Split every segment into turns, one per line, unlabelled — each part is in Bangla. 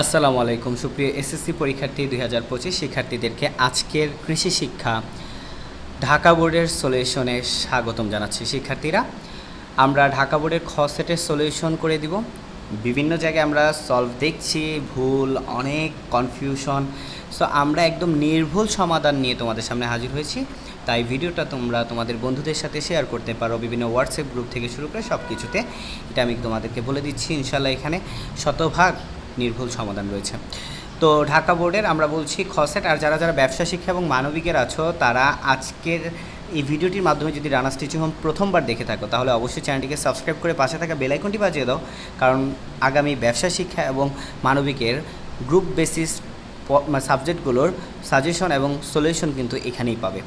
আসসালামু আলাইকুম সুপ্রিয় এসএসসি পরীক্ষার্থী 2025 শিক্ষার্থীদেরকে আজকের কৃষি শিক্ষা ঢাকা বোর্ডের সলিউশনে স্বাগতম জানাচ্ছি। শিক্ষার্থীরা, আমরা ঢাকা বোর্ডের খ সেটের সলিউশন করে দিব। বিভিন্ন জায়গায় আমরা সলভ দেখছি, ভুল, অনেক কনফিউশন। সো আমরা একদম নির্ভুল সমাধান নিয়ে তোমাদের সামনে হাজির হয়েছি। তাই ভিডিওটা তোমরা তোমাদের বন্ধুদের সাথে শেয়ার করতে পারো, বিভিন্ন হোয়াটসঅ্যাপ গ্রুপ থেকে শুরু করে সব কিছুতে। এটা আমি তোমাদেরকে বলে দিচ্ছি, ইনশাল্লাহ এখানে শতভাগ নির্ভুল সমাধান রয়েছে। তো ঢাকা বোর্ডের আমরা বলছি খ সেট। আর যারা যারা ব্যবসা শিক্ষা এবং মানবিকের আছো, তারা আজকের এই ভিডিওটির মাধ্যমে যদি রানার্স টিচিং হোম প্রথমবার দেখে থাকো, তাহলে অবশ্যই চ্যানেলটিকে সাবস্ক্রাইব করে পাশে থাকা বেল আইকনটি বাজিয়ে দাও, কারণ আগামী ব্যবসা শিক্ষা এবং মানবিকের গ্রুপ বেসিস সাবজেক্টগুলোর সাজেশন এবং সলিউশন কিন্তু এখানেই পাবে।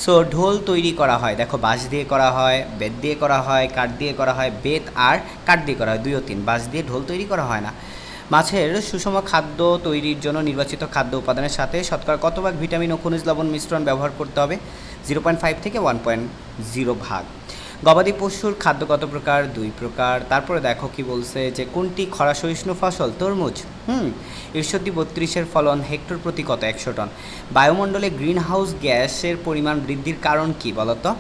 সো ঢোল তৈরি করা হয়, দেখো বাঁশ দিয়ে করা হয়, বেত দিয়ে করা হয়, কাঠ দিয়ে করা হয়। বেত আর কাঠ দিয়ে করা হয়, 2 ও 3। বাঁশ দিয়ে ঢোল তৈরি করা হয় না। মাছের সুষম খাদ্য তৈরির জন্য নির্বাচিত খাদ্য উপাদানের সাথে শতকরা কত ভাগ ভিটামিন ও খনিজ লবণ মিশ্রণ ব্যবহার করতে হবে? 0.5 থেকে 1.0 ভাগ। গবাদি পশুর খাদ্য কত প্রকার? 2 প্রকার। তারপরে দেখো কি বলছে, যে কোনটি খরা সহিষ্ণু ফসল? তরমুজ। ঈশ্বরদী 32-এর ফলন হেক্টর প্রতি কত? 100 টন। বায়ুমণ্ডলে গ্রিন হাউস গ্যাসের পরিমাণ বৃদ্ধির কারণ কি বলতো?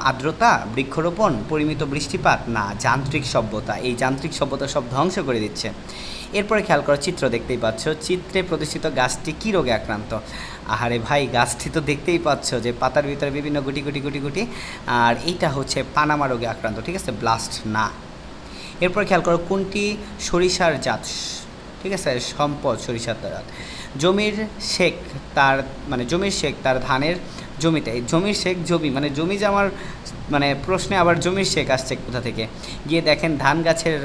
আর্দ্রতা, বৃক্ষরোপণ, পরিমিত বৃষ্টিপাত, না যান্ত্রিক সভ্যতা। এই যান্ত্রিক সভ্যতা সব ধ্বংস করে দিচ্ছে। এরপরে খেয়াল করো, চিত্র দেখতেই পাচ্ছ। চিত্রে প্রদর্শিত গাছটি কী রোগে আক্রান্ত? আহারে ভাই, গাছটি তো দেখতেই পাচ্ছ যে পাতার ভিতরে বিভিন্ন গুটি গুটি গুটি গুটি, আর এইটা হচ্ছে পানামা রোগে আক্রান্ত, ঠিক আছে, ব্লাস্ট না। এরপর খেয়াল করো, কোনটি সরিষার জাত? ঠিক আছে, সম্পদ সরিষার জাত। জমির শেখ তার ধানের জমিতে, জমির শেখ জমি মানে জমি যে আমার প্রশ্নে আবার জমির শেখ আসছে কোথা থেকে? গিয়ে দেখেন ধান গাছের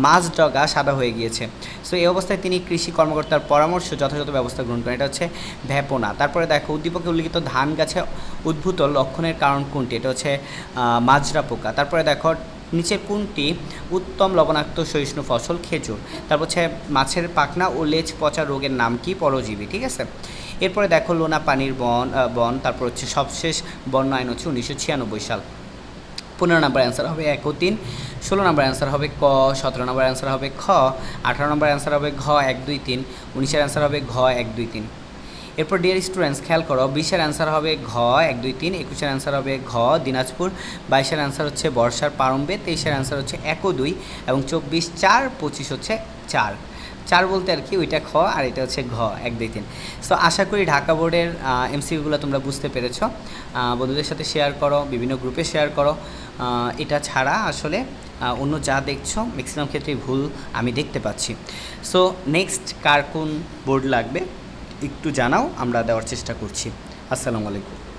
মাঝ ডগা সাদা হয়ে গিয়েছে। সো এই অবস্থায় তিনি কৃষি কর্মকর্তার পরামর্শ যথাযথ ব্যবস্থা গ্রহণ করেন। এটা হচ্ছে ভ্যাপনা। তারপরে দেখো, উদ্দীপকে উল্লিখিত ধান গাছে উদ্ভূত লক্ষণের কারণ কোনটি? এটা হচ্ছে মাজরা পোকা। তারপরে দেখো, নিচের কোনটি উত্তম লবণাক্ত সহিষ্ণু ফসল? খেজুর। তারপর হচ্ছে মাছের পাখনা ও লেজ পচা রোগের নাম কি? পরজীবী। ঠিক আছে। এরপরে দেখো, লোনা পানির বন। তারপর হচ্ছে সবশেষ বন্যায়ন হচ্ছে 1996 সাল। 15 নম্বর অ্যান্সার হবে 1 ও 3। 16 নম্বর অ্যান্সার হবে ক। 17 নম্বর অ্যান্সার হবে খ। 18 নম্বর অ্যান্সার হবে ঘ 1 2 3। 19-এর অ্যান্সার হবে ঘ 1 2 3। এরপর ডিয়ার স্টুডেন্টস খেয়াল করো, 20-এর অ্যান্সার হবে ঘ 1 2 3। 21-এর অ্যান্সার হবে ঘ দিনাজপুর। 22-এর অ্যান্সার হচ্ছে বর্ষার প্রারম্ভে। 23-এর অ্যান্সার হচ্ছে 1 ও 2 এবং 24 4, 25 হচ্ছে 4। 4 বলতে আর কি, ওইটা খ আর এটা হচ্ছে ঘ 1 2 3। সো আশা করি ঢাকা বোর্ডের এমসিকিউগুলো তোমরা বুঝতে পেরেছো। বন্ধুদের সাথে শেয়ার করো, বিভিন্ন গ্রুপে শেয়ার করো। এটা ছাড়া আসলে অন্য যা দেখছো ম্যাক্সিমাম ক্ষেত্রেই ভুল আমি দেখতে পাচ্ছি। সো নেক্সট কার কোন বোর্ড লাগবে একটু জানাও, আমরা দেওয়ার চেষ্টা করছি। আসসালামু আলাইকুম।